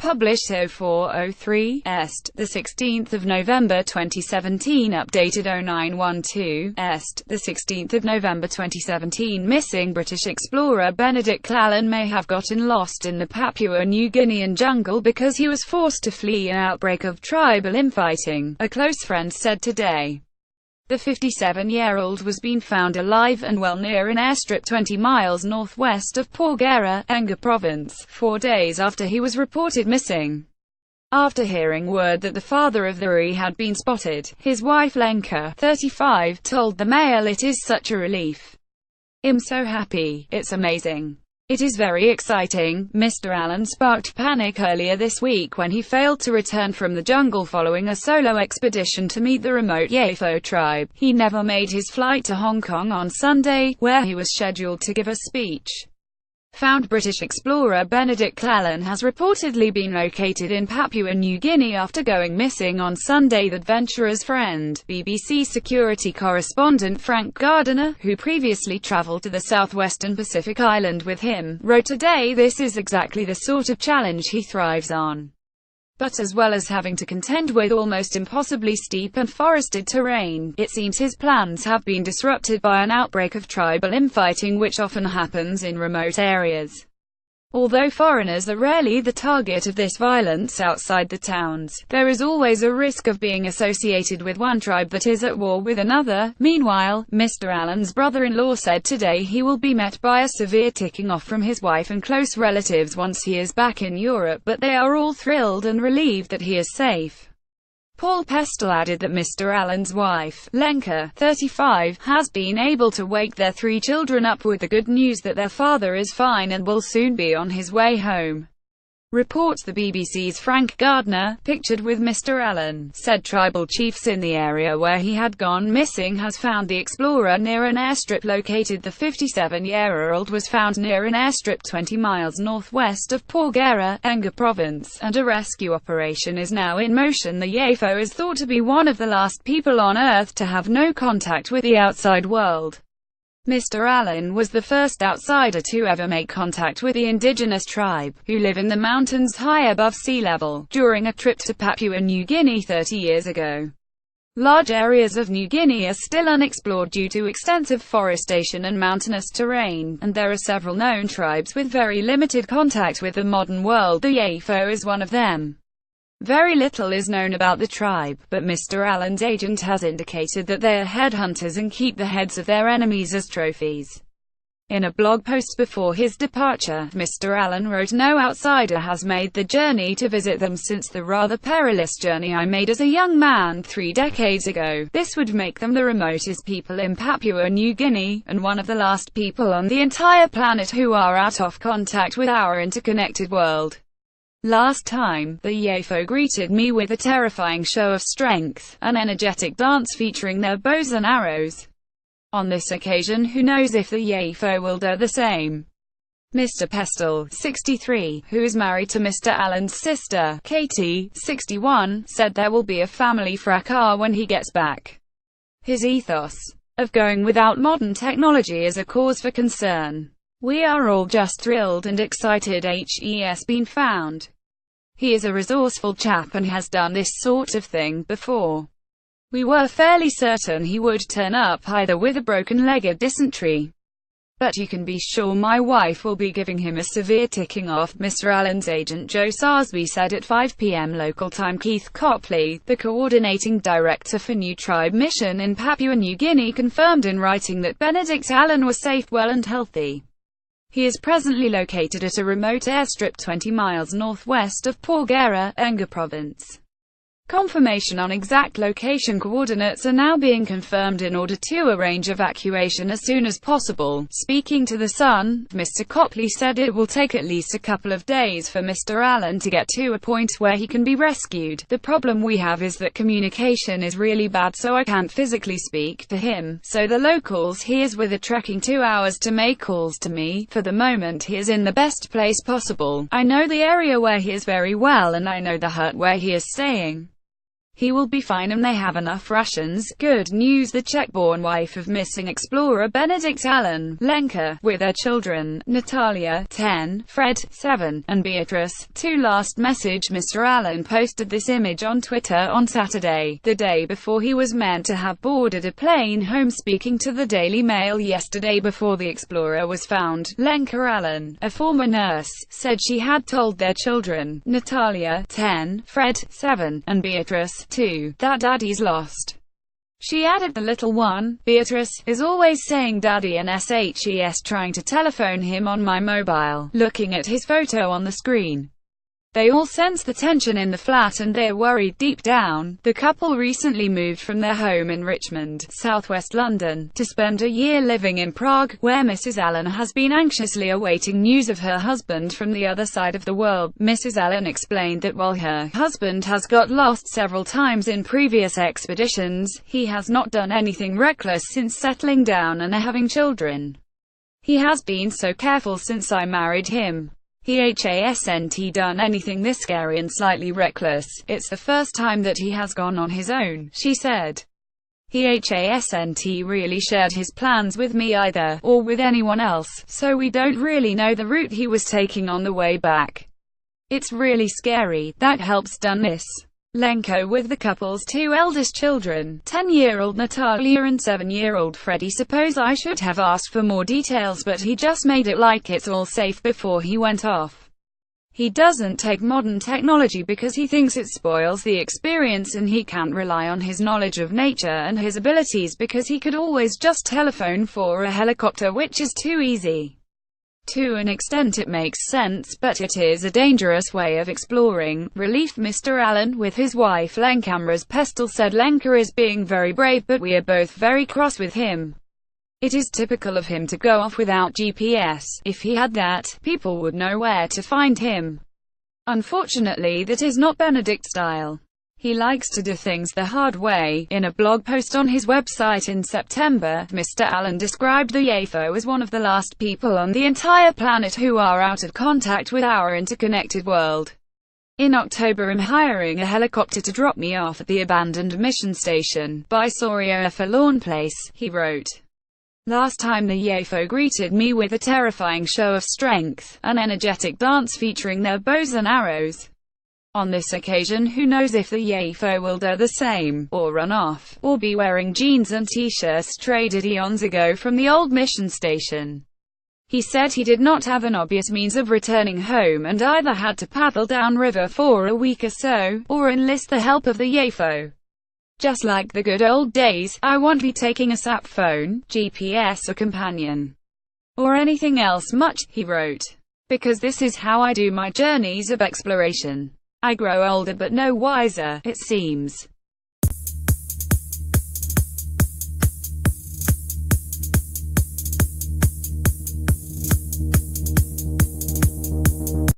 Published 0403 Est, 16 November 2017. Updated 0912 Est, 16 November 2017. Missing British explorer Benedict Allen may have gotten lost in the Papua New Guinean jungle because he was forced to flee an outbreak of tribal infighting, a close friend said today. The 57-year-old was being found alive and well near an airstrip 20 miles northwest of Porgera, Enga Province, 4 days after he was reported missing. After hearing word that the father of the boy had been spotted, his wife Lenka, 35, told the Mail, "It is such a relief. I'm so happy. It's amazing. It is very exciting." Mr. Allen sparked panic earlier this week when he failed to return from the jungle following a solo expedition to meet the remote Yafo tribe. He never made his flight to Hong Kong on Sunday, where he was scheduled to give a speech. Found British explorer Benedict Allen has reportedly been located in Papua New Guinea after going missing on Sunday. The adventurer's friend, BBC security correspondent Frank Gardiner, who previously travelled to the southwestern Pacific island with him, wrote today, "This is exactly the sort of challenge he thrives on." But as well as having to contend with almost impossibly steep and forested terrain, it seems his plans have been disrupted by an outbreak of tribal infighting which often happens in remote areas. Although foreigners are rarely the target of this violence outside the towns, there is always a risk of being associated with one tribe that is at war with another. Meanwhile, Mr. Allen's brother-in-law said today he will be met by a severe ticking off from his wife and close relatives once he is back in Europe, but they are all thrilled and relieved that he is safe. Paul Pestel added that Mr. Allen's wife, Lenka, 35, has been able to wake their 3 children up with the good news that their father is fine and will soon be on his way home. Reports the BBC's Frank Gardner, pictured with Mr. Allen, said tribal chiefs in the area where he had gone missing has found the explorer near an airstrip located. The 57-year-old was found near an airstrip 20 miles northwest of Porgera, Enga Province, and a rescue operation is now in motion. The Yafo is thought to be one of the last people on Earth to have no contact with the outside world. Mr. Allen was the first outsider to ever make contact with the indigenous tribe, who live in the mountains high above sea level, during a trip to Papua New Guinea 30 years ago. Large areas of New Guinea are still unexplored due to extensive forestation and mountainous terrain, and there are several known tribes with very limited contact with the modern world. The Yafo is one of them. Very little is known about the tribe, but Mr. Allen's agent has indicated that they are headhunters and keep the heads of their enemies as trophies. In a blog post before his departure, Mr. Allen wrote, "No outsider has made the journey to visit them since the rather perilous journey I made as a young man 3 decades ago. This would make them the remotest people in Papua New Guinea, and one of the last people on the entire planet who are out of contact with our interconnected world. Last time, the Yafo greeted me with a terrifying show of strength, an energetic dance featuring their bows and arrows. On this occasion, who knows if the Yafo will do the same." Mr. Pestel, 63, who is married to Mr. Allen's sister, Katie, 61, said there will be a family fracas when he gets back. His ethos of going without modern technology is a cause for concern. "We are all just thrilled and excited he's been found. He is a resourceful chap and has done this sort of thing before. We were fairly certain he would turn up either with a broken leg or dysentery. But you can be sure my wife will be giving him a severe ticking off," Mr. Allen's agent Joe Sarsby said at 5 p.m. local time. Keith Copley, the coordinating director for New Tribe Mission in Papua New Guinea, confirmed in writing that Benedict Allen was safe, well and healthy. He is presently located at a remote airstrip 20 miles northwest of Porgera, Enga Province. Confirmation on exact location coordinates are now being confirmed in order to arrange evacuation as soon as possible. Speaking to The Sun, Mr. Copley said it will take at least a couple of days for Mr. Allen to get to a point where he can be rescued. "The problem we have is that communication is really bad, so I can't physically speak to him, so the locals he is with are trekking 2 hours to make calls to me. For the moment he is in the best place possible. I know the area where he is very well and I know the hut where he is staying. He will be fine and they have enough rations. Good news. The Czech-born wife of missing explorer Benedict Allen, Lenka, with their children, Natalia, 10, Fred, 7, and Beatrice, 2. Last message. Mr. Allen posted this image on Twitter on Saturday, the day before he was meant to have boarded a plane home. Speaking to the Daily Mail yesterday before the explorer was found, Lenka Allen, a former nurse, said she had told their children, Natalia, 10, Fred, 7, and Beatrice, 2, that daddy's lost. She added, the little one, Beatrice, is always saying daddy and SHES, trying to telephone him on my mobile, looking at his photo on the screen. They all sense the tension in the flat and they're worried deep down. The couple recently moved from their home in Richmond, southwest London, to spend a year living in Prague, where Mrs. Allen has been anxiously awaiting news of her husband from the other side of the world. Mrs. Allen explained that while her husband has got lost several times in previous expeditions, he has not done anything reckless since settling down and having children. He has been so careful since I married him. He hasn't done anything this scary and slightly reckless. It's the first time that he has gone on his own, she said. He hasn't really shared his plans with me either, or with anyone else, so we don't really know the route he was taking on the way back. It's really scary. That helps done this. Lenka, with the couple's 2 eldest children, 10-year-old Natalia and 7-year-old Freddie. Suppose I should have asked for more details, but he just made it like it's all safe before he went off. He doesn't take modern technology because he thinks it spoils the experience, and he can't rely on his knowledge of nature and his abilities because he could always just telephone for a helicopter, which is too easy. To an extent it makes sense, but it is a dangerous way of exploring. Relief. Mr. Allen, with his wife Lenkamra's Pestel, said Lenka is being very brave, but we are both very cross with him. It is typical of him to go off without GPS. If he had that, people would know where to find him. Unfortunately, that is not Benedict's style. He likes to do things the hard way. In a blog post on his website in September, Mr. Allen described the UFO as one of the last people on the entire planet who are out of contact with our interconnected world. In October, I'm hiring a helicopter to drop me off at the abandoned mission station by Soria, a forlorn place, he wrote. Last time the UFO greeted me with a terrifying show of strength, an energetic dance featuring their bows and arrows. On this occasion, who knows if the UFO will do the same, or run off, or be wearing jeans and t-shirts traded eons ago from the old mission station. He said he did not have an obvious means of returning home and either had to paddle downriver for a week or so, or enlist the help of the UFO. Just like the good old days, I won't be taking a sap phone, GPS or companion, or anything else much, he wrote. Because this is how I do my journeys of exploration. I grow older but no wiser, it seems.